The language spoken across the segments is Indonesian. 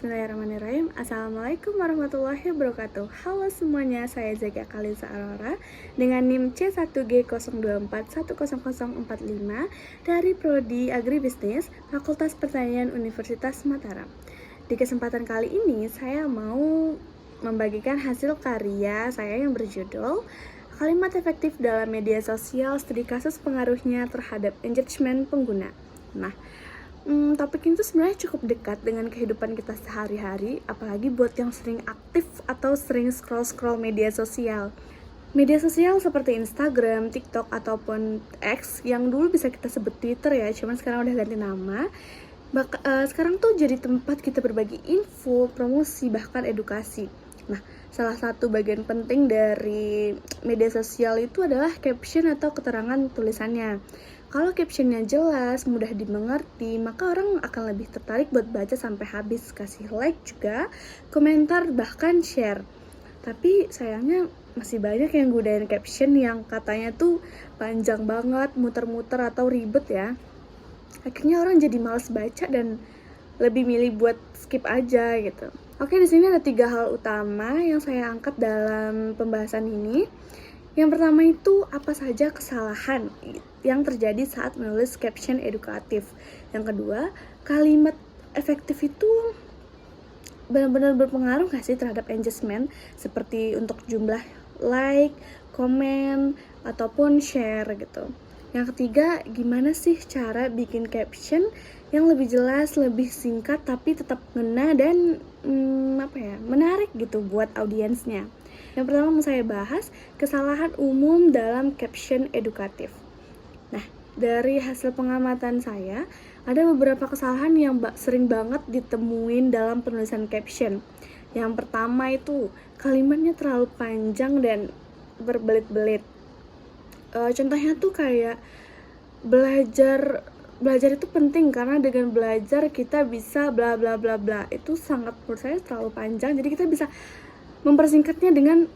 Bismillahirrahmanirrahim. Assalamualaikum warahmatullahi wabarakatuh. Halo semuanya, saya Zakia Kalisa Aurora dengan NIM C1G02410045 dari Prodi Agribisnis Fakultas Pertanian Universitas Mataram. Di kesempatan kali ini saya mau membagikan hasil karya saya yang berjudul Kalimat Efektif dalam Media Sosial, Studi Kasus Pengaruhnya Terhadap Engagement Pengguna. Nah, topik itu sebenarnya cukup dekat dengan kehidupan kita sehari-hari, apalagi buat yang sering aktif atau sering scroll-scroll media sosial. Media sosial seperti Instagram, TikTok, ataupun X yang dulu bisa kita sebut Twitter ya, cuman sekarang udah ganti nama. Sekarang tuh jadi tempat kita berbagi info, promosi, bahkan edukasi. Nah, salah satu bagian penting dari media sosial itu adalah caption atau keterangan tulisannya. Kalau captionnya jelas, mudah dimengerti, maka orang akan lebih tertarik buat baca sampai habis, kasih like juga, komentar, bahkan share. Tapi sayangnya masih banyak yang godain caption yang katanya tuh panjang banget, muter-muter atau ribet ya. Akhirnya orang jadi malas baca dan lebih milih buat skip aja gitu. Oke, di sini ada 3 hal utama yang saya angkat dalam pembahasan ini. Yang pertama itu apa saja kesalahan yang terjadi saat menulis caption edukatif. Yang kedua, kalimat efektif itu benar-benar berpengaruh nggak sih terhadap engagement, seperti untuk jumlah like, komen, ataupun share gitu. Yang ketiga, gimana sih cara bikin caption yang lebih jelas, lebih singkat tapi tetap ngena dan menarik gitu buat audiensnya. Yang pertama mau saya bahas kesalahan umum dalam caption edukatif. Nah, dari hasil pengamatan saya, ada beberapa kesalahan yang sering banget ditemuin dalam penulisan caption. Yang pertama itu kalimatnya terlalu panjang dan berbelit-belit. Contohnya tuh kayak belajar itu penting karena dengan belajar kita bisa bla bla bla bla. Itu sangat menurut saya terlalu panjang. Jadi kita bisa mempersingkatnya dengan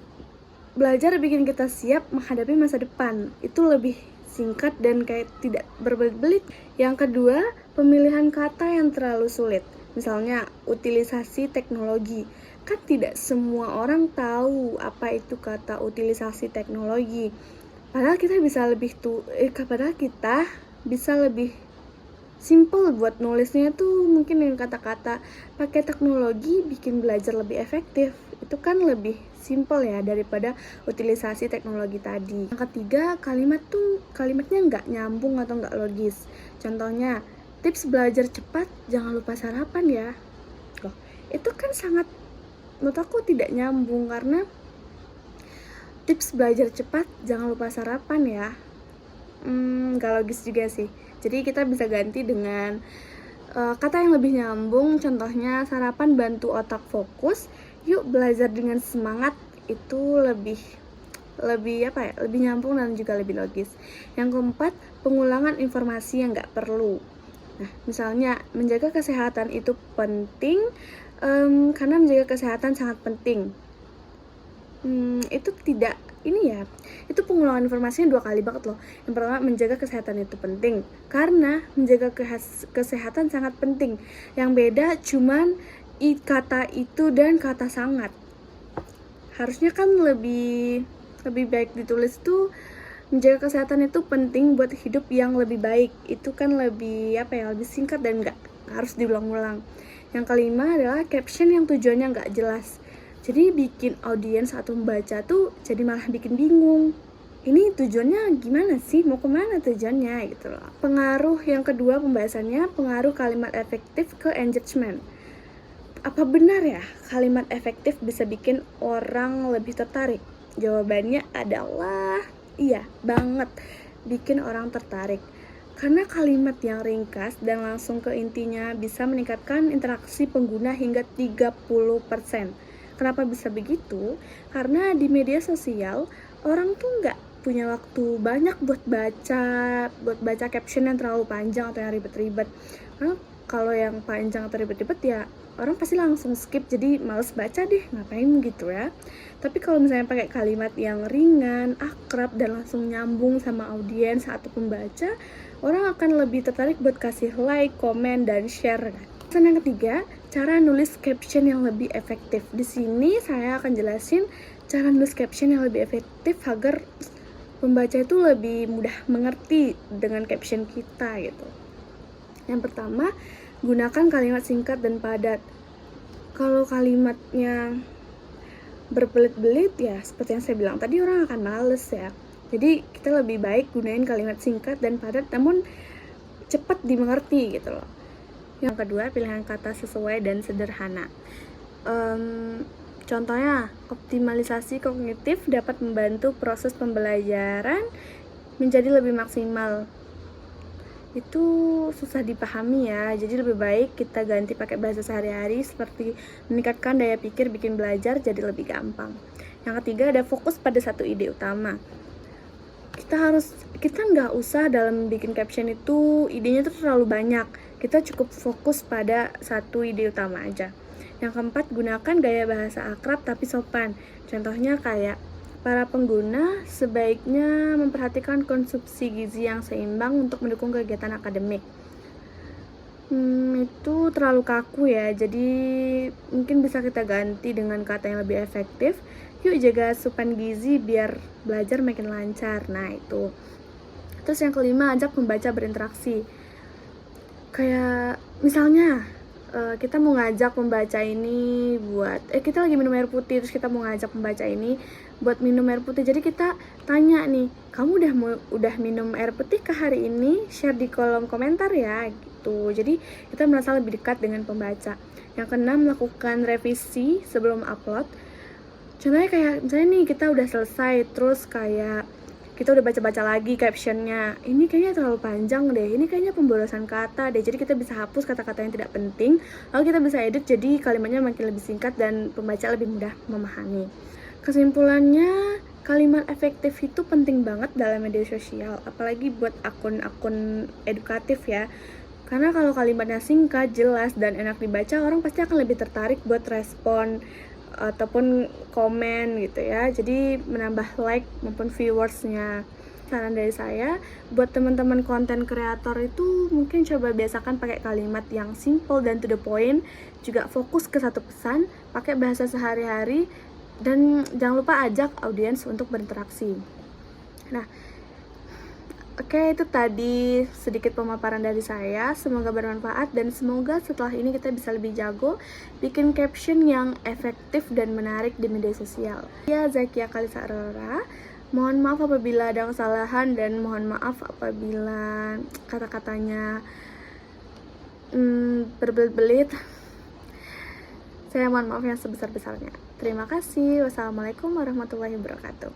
belajar bikin kita siap menghadapi masa depan. Itu lebih singkat dan kayak tidak berbelit-belit. Yang kedua, pemilihan kata yang terlalu sulit. Misalnya, utilisasi teknologi. Kan tidak semua orang tahu apa itu kata utilisasi teknologi. Padahal kita bisa lebih simple buat nulisnya tuh mungkin dengan kata-kata pakai teknologi bikin belajar lebih efektif. Itu kan lebih simple ya daripada utilisasi teknologi tadi. Yang ketiga, kalimatnya nggak nyambung atau nggak logis. Contohnya, tips belajar cepat, jangan lupa sarapan ya. Loh, itu kan sangat menurut aku tidak nyambung karena tips belajar cepat, jangan lupa sarapan ya. Nggak logis juga sih. Jadi kita bisa ganti dengan kata yang lebih nyambung. Contohnya, sarapan bantu otak fokus, yuk belajar dengan semangat. Itu lebih nyambung dan juga lebih logis. Yang keempat, pengulangan informasi yang nggak perlu. Nah, misalnya menjaga kesehatan itu penting karena menjaga kesehatan sangat penting. Itu tidak itu pengulangan informasinya 2 kali banget loh. Yang pertama, menjaga kesehatan itu penting karena menjaga kesehatan sangat penting. Yang beda cuman kata itu dan kata sangat. Harusnya kan lebih baik ditulis tuh menjaga kesehatan itu penting buat hidup yang lebih baik. Itu kan lebih lebih singkat dan nggak harus diulang-ulang. Yang kelima adalah caption yang tujuannya nggak jelas. Jadi bikin audiens atau membaca tuh jadi malah bikin bingung. Ini tujuannya gimana sih? Mau kemana tujuannya gitu loh. Pengaruh yang kedua pembahasannya, pengaruh kalimat efektif ke engagement. Apa benar ya kalimat efektif bisa bikin orang lebih tertarik? Jawabannya adalah iya banget, bikin orang tertarik. Karena kalimat yang ringkas dan langsung ke intinya bisa meningkatkan interaksi pengguna hingga 30%. Kenapa bisa begitu? Karena di media sosial orang tuh nggak punya waktu banyak buat baca caption yang terlalu panjang atau yang ribet-ribet. Karena kalau yang panjang atau ribet-ribet ya orang pasti langsung skip, jadi males baca deh, ngapain gitu ya. Tapi kalau misalnya pakai kalimat yang ringan, akrab, dan langsung nyambung sama audiens atau pembaca, orang akan lebih tertarik buat kasih like, komen, dan share kan. Pesan yang ketiga, cara nulis caption yang lebih efektif. Di sini saya akan jelasin cara nulis caption yang lebih efektif agar pembaca itu lebih mudah mengerti dengan caption kita gitu. Yang pertama, gunakan kalimat singkat dan padat. Kalau kalimatnya berbelit-belit ya seperti yang saya bilang tadi, orang akan males ya. Jadi kita lebih baik gunain kalimat singkat dan padat namun cepat dimengerti gitu loh. Yang kedua, pilihan kata sesuai dan sederhana. Contohnya, optimalisasi kognitif dapat membantu proses pembelajaran menjadi lebih maksimal. Itu susah dipahami ya, jadi lebih baik kita ganti pakai bahasa sehari-hari seperti meningkatkan daya pikir bikin belajar jadi lebih gampang. Yang ketiga, ada fokus pada satu ide utama. Kita nggak usah dalam bikin caption itu idenya tuh terlalu banyak, kita cukup fokus pada satu ide utama aja. Yang keempat, gunakan gaya bahasa akrab tapi sopan. Contohnya kayak, para pengguna sebaiknya memperhatikan konsumsi gizi yang seimbang untuk mendukung kegiatan akademik. Itu terlalu kaku ya, jadi mungkin bisa kita ganti dengan kata yang lebih efektif. Yuk jaga asupan gizi biar belajar makin lancar. Nah itu. Terus yang kelima, ajak pembaca berinteraksi. Kayak misalnya kita mau ngajak pembaca ini buat kita lagi minum air putih, terus kita mau ngajak pembaca ini buat minum air putih. Jadi kita tanya nih, kamu udah minum air putih ke hari ini? Share di kolom komentar ya gitu. Jadi kita merasa lebih dekat dengan pembaca. Yang keenam, melakukan revisi sebelum upload. Contohnya kayak misalnya nih kita udah selesai, terus kayak kita udah baca-baca lagi captionnya, ini kayaknya terlalu panjang deh, ini kayaknya pemborosan kata deh. Jadi kita bisa hapus kata-kata yang tidak penting, lalu kita bisa edit jadi kalimatnya makin lebih singkat dan pembaca lebih mudah memahami. Kesimpulannya, kalimat efektif itu penting banget dalam media sosial, apalagi buat akun-akun edukatif ya. Karena kalau kalimatnya singkat, jelas, dan enak dibaca, orang pasti akan lebih tertarik buat respon ataupun komen gitu ya, jadi menambah like maupun viewersnya. Saran dari saya buat teman-teman konten kreator itu mungkin coba biasakan pakai kalimat yang simple dan to the point, juga fokus ke satu pesan, pakai bahasa sehari-hari, dan jangan lupa ajak audiens untuk berinteraksi. Nah, oke, itu tadi sedikit pemaparan dari saya. Semoga bermanfaat dan semoga setelah ini kita bisa lebih jago bikin caption yang efektif dan menarik di media sosial. Ya, Zakia Kalisa Aurora. Mohon maaf apabila ada kesalahan dan mohon maaf apabila kata-katanya berbelit-belit. Saya mohon maaf yang sebesar-besarnya. Terima kasih. Wassalamualaikum warahmatullahi wabarakatuh.